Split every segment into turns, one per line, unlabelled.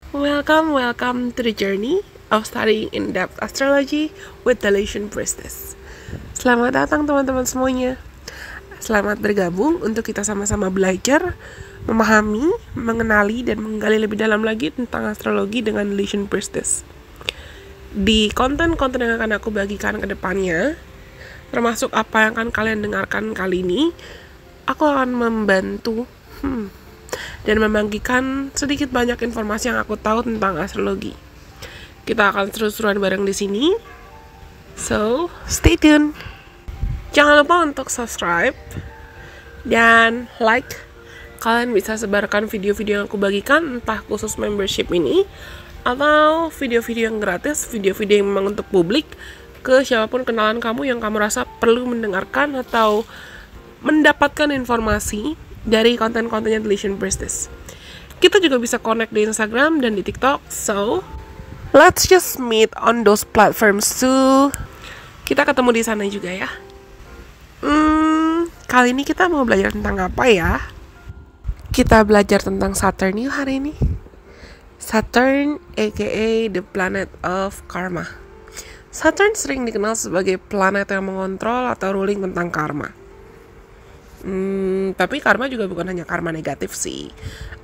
Welcome to the journey of studying in-depth astrology with the Lation Priestess. Selamat datang teman-teman semuanya. Selamat bergabung untuk kita sama-sama belajar, memahami, mengenali, dan menggali lebih dalam lagi tentang astrologi dengan Lation Priestess. Di konten-konten yang akan aku bagikan ke depannya, termasuk apa yang akan kalian dengarkan kali ini, aku akan membantu dan membagikan sedikit banyak informasi yang aku tahu tentang astrologi. Kita akan seru-seruan bareng di sini. So, stay tuned. Jangan lupa untuk subscribe dan like. Kalian bisa sebarkan video-video yang aku bagikan, entah khusus membership ini atau video-video yang gratis, video-video yang memang untuk publik, ke siapapun kenalan kamu yang kamu rasa perlu mendengarkan atau mendapatkan informasi dari konten-kontennya The Lation Priestess. Kita juga bisa connect di Instagram dan di TikTok. So, let's just meet on those platforms too. Kita ketemu di sana juga ya. Kali ini kita mau belajar tentang apa ya? Kita belajar tentang Saturn yuk hari ini. Saturn aka the planet of karma. Saturn sering dikenal sebagai planet yang mengontrol atau ruling tentang karma. Tapi karma juga bukan hanya karma negatif sih,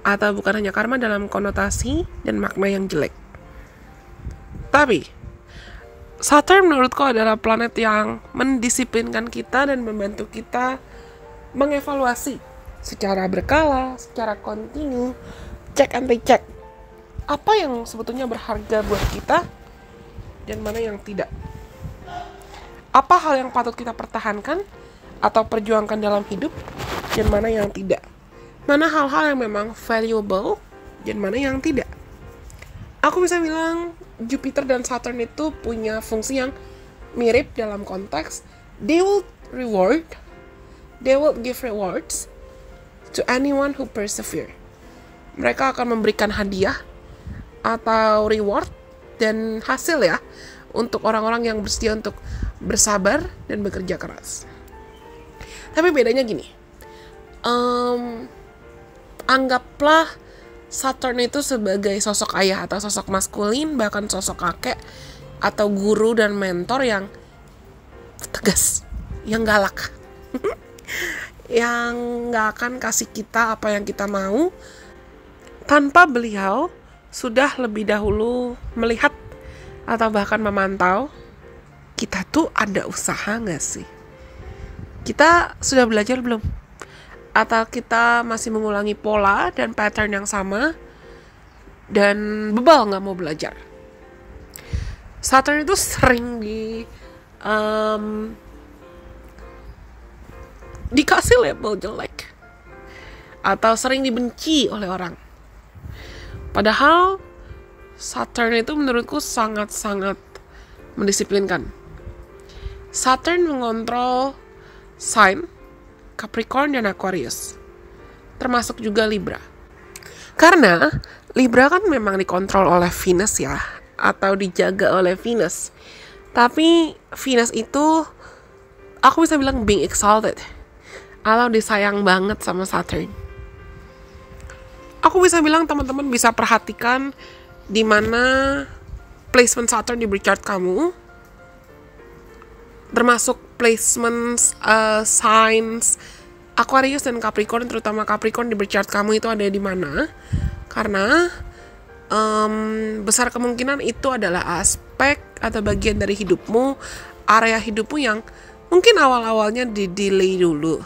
atau bukan hanya karma dalam konotasi dan makna yang jelek. Tapi Saturn menurutku adalah planet yang mendisiplinkan kita dan membantu kita mengevaluasi secara berkala, secara kontinu, cek anti cek apa yang sebetulnya berharga buat kita dan mana yang tidak. Apa hal yang patut kita pertahankan atau perjuangkan dalam hidup dan mana yang tidak. Mana hal-hal yang memang valuable dan mana yang tidak. Aku bisa bilang Jupiter dan Saturn itu punya fungsi yang mirip dalam konteks they will give rewards to anyone who persevere. Mereka akan memberikan hadiah atau reward dan hasil ya untuk orang-orang yang bersedia untuk bersabar dan bekerja keras. Tapi bedanya gini, anggaplah Saturn itu sebagai sosok ayah atau sosok maskulin, bahkan sosok kakek atau guru dan mentor yang tegas, yang galak, yang gak akan kasih kita apa yang kita mau tanpa beliau sudah lebih dahulu melihat atau bahkan memantau kita tuh ada usaha gak sih? Kita sudah belajar belum? Atau kita masih mengulangi pola dan pattern yang sama dan bebal gak mau belajar? Saturn itu sering dikasih label jelek atau sering dibenci oleh orang. Padahal Saturn itu menurutku sangat-sangat mendisiplinkan. Saturn mengontrol sign Capricorn dan Aquarius, termasuk juga Libra. Karena Libra kan memang dikontrol oleh Venus ya, atau dijaga oleh Venus. Tapi Venus itu aku bisa bilang being exalted, atau disayang banget sama Saturn. Aku bisa bilang teman-teman bisa perhatikan di mana placement Saturn di birth chart kamu, termasuk placement signs Aquarius dan Capricorn, terutama Capricorn di birth chart kamu itu ada di mana. Karena besar kemungkinan itu adalah aspek atau bagian dari hidupmu, area hidupmu yang mungkin awal-awalnya di-delay dulu,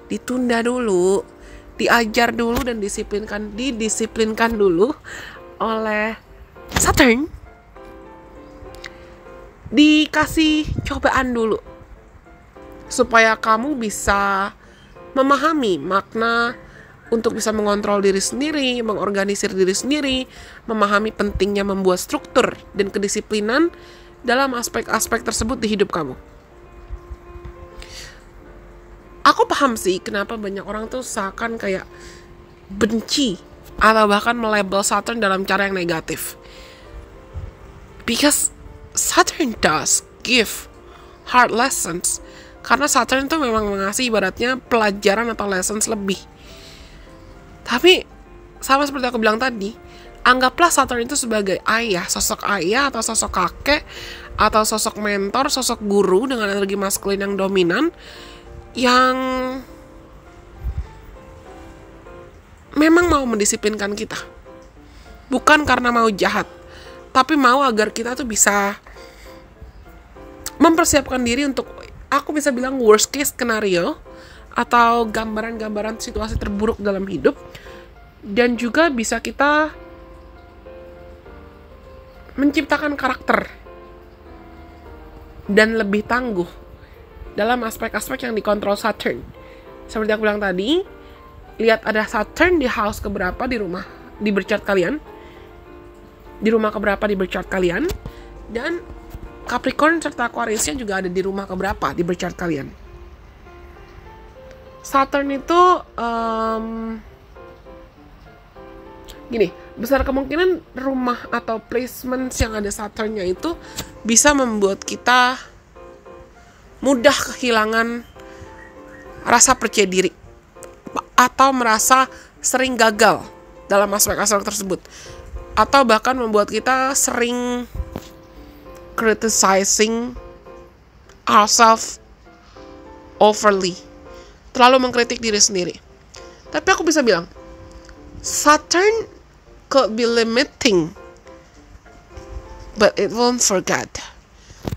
ditunda dulu, diajar dulu dan didisiplinkan dulu oleh Saturn. Dikasih cobaan dulu supaya kamu bisa memahami makna untuk bisa mengontrol diri sendiri, mengorganisir diri sendiri, memahami pentingnya membuat struktur dan kedisiplinan dalam aspek-aspek tersebut di hidup kamu. Aku paham sih kenapa banyak orang tuh seakan kayak benci atau bahkan melabel Saturn dalam cara yang negatif. Because Saturn does give hard lessons. Karena Saturn tuh memang mengasih ibaratnya pelajaran atau lessons lebih. Tapi sama seperti aku bilang tadi, Anggaplah Saturn itu sebagai ayah, sosok ayah atau sosok kakek atau sosok mentor, sosok guru dengan energi maskulin yang dominan yang memang mau mendisiplinkan kita. Bukan karena mau jahat, tapi mau agar kita tuh bisa mempersiapkan diri untuk, aku bisa bilang worst case scenario atau gambaran-gambaran situasi terburuk dalam hidup, dan juga bisa kita menciptakan karakter dan lebih tangguh dalam aspek-aspek yang dikontrol Saturn. Seperti aku bilang tadi, lihat ada Saturn di house keberapa di rumah, di birth chart kalian, di rumah keberapa di birth chart kalian, dan Capricorn serta Aquariusnya juga ada di rumah keberapa di birth chart kalian. Saturn itu gini, besar kemungkinan rumah atau placement yang ada Saturnnya itu bisa membuat kita mudah kehilangan rasa percaya diri atau merasa sering gagal dalam aspek-aspek tersebut, atau bahkan membuat kita sering criticizing ourselves overly, terlalu mengkritik diri sendiri. Tapi aku bisa bilang Saturn could be limiting, but it won't forget.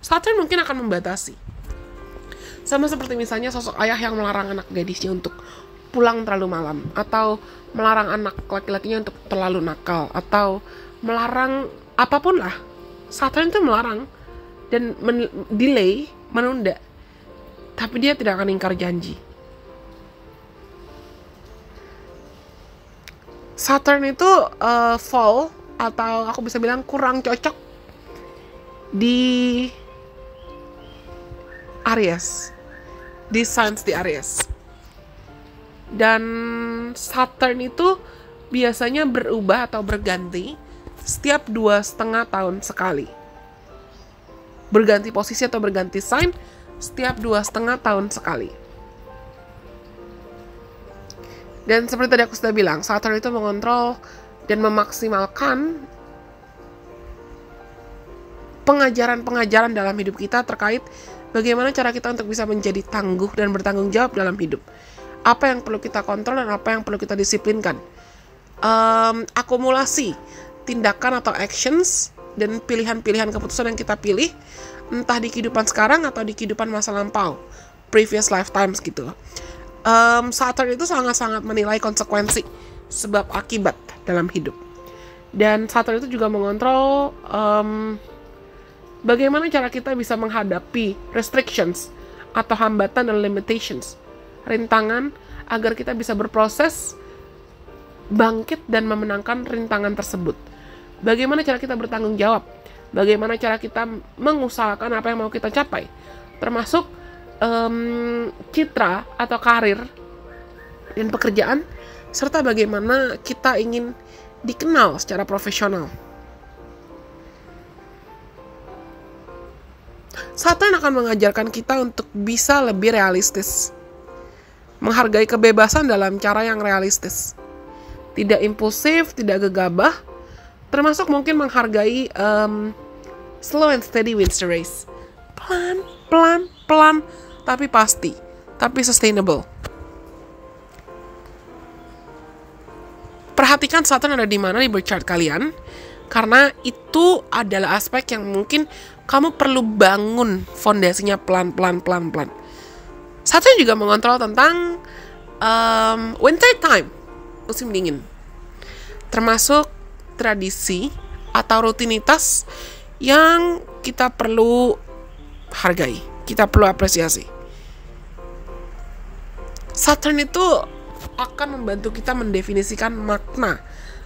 Saturn mungkin akan membatasi. Sama seperti misalnya sosok ayah yang melarang anak gadisnya untuk pulang terlalu malam, atau melarang anak laki-lakinya untuk terlalu nakal, atau melarang apapun lah. Saturn itu melarang dan delay, menunda. Tapi dia tidak akan ingkar janji. Saturn itu fall, atau aku bisa bilang kurang cocok di Aries, di signs di Aries. Dan Saturn itu biasanya berubah atau berganti setiap 2,5 tahun sekali. Berganti posisi atau berganti sign setiap 2,5 tahun sekali. Dan seperti tadi aku sudah bilang, Saturn itu mengontrol dan memaksimalkan pengajaran-pengajaran dalam hidup kita terkait bagaimana cara kita untuk bisa menjadi tangguh dan bertanggung jawab dalam hidup. Apa yang perlu kita kontrol dan apa yang perlu kita disiplinkan. Akumulasi tindakan atau actions dan pilihan-pilihan keputusan yang kita pilih, entah di kehidupan sekarang atau di kehidupan masa lampau, previous lifetimes gitu. Saturn itu sangat-sangat menilai konsekuensi sebab akibat dalam hidup. Dan Saturn itu juga mengontrol bagaimana cara kita bisa menghadapi restrictions atau hambatan dan limitations, rintangan, agar kita bisa berproses, bangkit dan memenangkan rintangan tersebut. Bagaimana cara kita bertanggung jawab, bagaimana cara kita mengusahakan apa yang mau kita capai, termasuk citra atau karir dan pekerjaan, serta bagaimana kita ingin dikenal secara profesional. Saturn akan mengajarkan kita untuk bisa lebih realistis, menghargai kebebasan dalam cara yang realistis, tidak impulsif, tidak gegabah, termasuk mungkin menghargai slow and steady wins the race. Pelan, tapi pasti, tapi sustainable. Perhatikan Saturn ada di mana di birth chart kalian, karena itu adalah aspek yang mungkin kamu perlu bangun fondasinya pelan-pelan. Saturn juga mengontrol tentang winter time, musim dingin, termasuk tradisi atau rutinitas yang kita perlu hargai, kita perlu apresiasi. Saturn itu akan membantu kita mendefinisikan makna.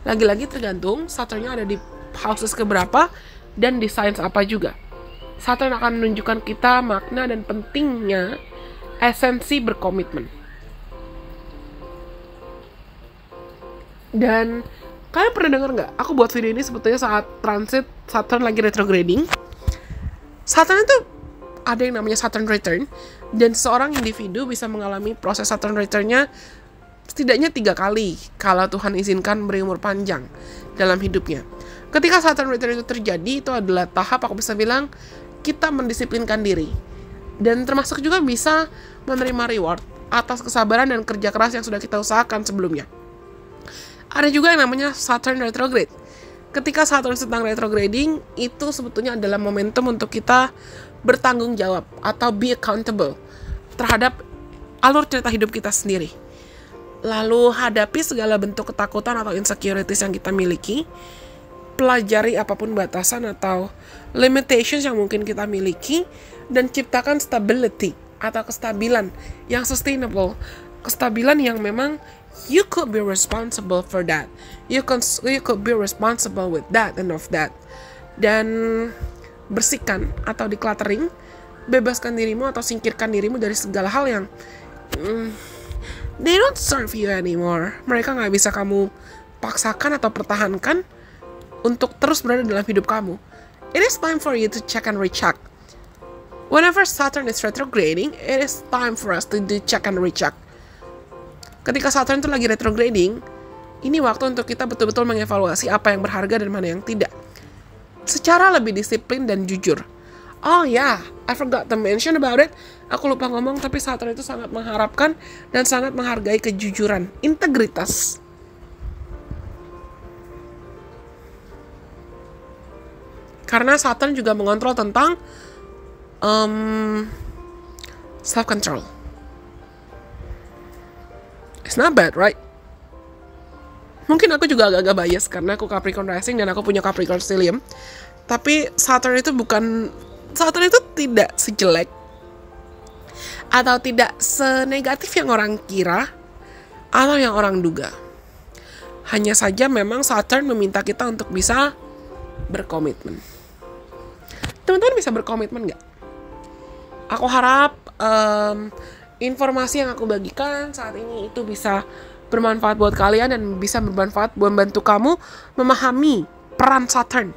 Lagi-lagi tergantung Saturnnya ada di houses keberapa dan di signs apa juga. Saturn akan menunjukkan kita makna dan pentingnya esensi berkomitmen. Dan kalian pernah dengar nggak? Aku buat video ini sebetulnya saat transit Saturn lagi retrograding. Saturn itu ada yang namanya Saturn return, dan seorang individu bisa mengalami proses Saturn return-nya setidaknya 3 kali kalau Tuhan izinkan berumur panjang dalam hidupnya. Ketika Saturn return itu terjadi, itu adalah tahap aku bisa bilang kita mendisiplinkan diri, dan termasuk juga bisa menerima reward atas kesabaran dan kerja keras yang sudah kita usahakan sebelumnya. Ada juga yang namanya Saturn retrograde. Ketika Saturn sedang retrograding, itu sebetulnya adalah momentum untuk kita bertanggung jawab atau be accountable terhadap alur cerita hidup kita sendiri. Lalu hadapi segala bentuk ketakutan atau insecurities yang kita miliki, pelajari apapun batasan atau limitations yang mungkin kita miliki, dan ciptakan stability atau kestabilan yang sustainable, kestabilan yang memang you could be responsible for that, you could be responsible with that and of that. Dan bersihkan atau decluttering, bebaskan dirimu atau singkirkan dirimu dari segala hal yang they don't serve you anymore. Mereka gak bisa kamu paksakan atau pertahankan untuk terus berada dalam hidup kamu. It is time for you to check and recheck. Whenever Saturn is retrograding, it is time for us to do check and recheck. Ketika Saturn itu lagi retrograding, ini waktu untuk kita betul-betul mengevaluasi apa yang berharga dan mana yang tidak, secara lebih disiplin dan jujur. Oh ya, I forgot to mention about it. Aku lupa ngomong, tapi Saturn itu sangat mengharapkan dan sangat menghargai kejujuran, integritas. Karena Saturn juga mengontrol tentang self-control. It's not bad, right? Mungkin aku juga agak-agak bias karena aku Capricorn rising dan aku punya Capricorn stellium. Tapi Saturn itu tidak sejelek atau tidak senegatif yang orang kira atau yang orang duga. Hanya saja memang Saturn meminta kita untuk bisa berkomitmen. Teman-teman bisa berkomitmen nggak? Aku harap informasi yang aku bagikan saat ini itu bisa bermanfaat buat kalian dan bisa bermanfaat buat membantu kamu memahami peran Saturn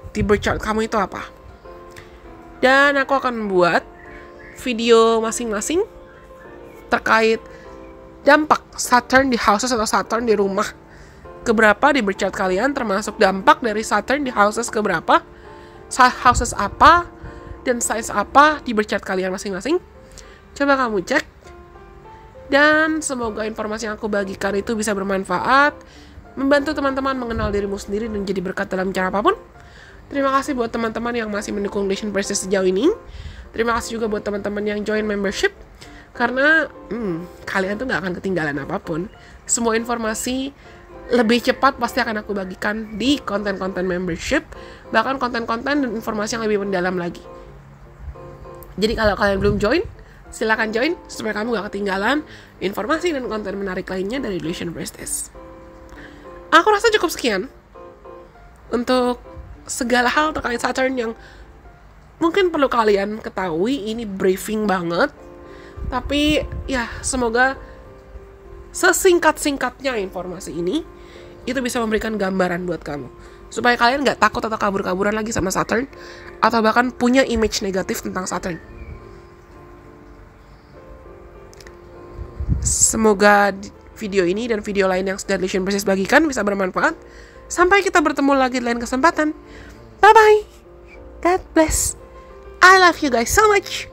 di birth chart kamu itu apa. Dan aku akan membuat video masing-masing terkait dampak Saturn di houses atau Saturn di rumah keberapa di birth chart kalian, termasuk dampak dari Saturn di houses keberapa, houses apa, dan size apa di birth chart kalian masing-masing. Coba kamu cek. Dan semoga informasi yang aku bagikan itu bisa bermanfaat, membantu teman-teman mengenal dirimu sendiri dan jadi berkat dalam cara apapun. Terima kasih buat teman-teman yang masih mendukung Lesion Priestess sejauh ini. Terima kasih juga buat teman-teman yang join membership. Karena kalian tuh gak akan ketinggalan apapun. Semua informasi lebih cepat pasti akan aku bagikan di konten-konten membership. Bahkan konten-konten dan informasi yang lebih mendalam lagi. Jadi kalau kalian belum join, silakan join supaya kamu gak ketinggalan informasi dan konten menarik lainnya dari Lesion Priestess. Aku rasa cukup sekian untuk segala hal terkait Saturn yang mungkin perlu kalian ketahui. Ini briefing banget, tapi ya semoga sesingkat-singkatnya informasi ini itu bisa memberikan gambaran buat kamu, supaya kalian gak takut atau kabur-kaburan lagi sama Saturn, atau bahkan punya image negatif tentang Saturn. Semoga video ini dan video lain yang sudah Lesion Priestess bagikan bisa bermanfaat. Sampai kita bertemu lagi di lain kesempatan. Bye-bye. God bless. I love you guys so much.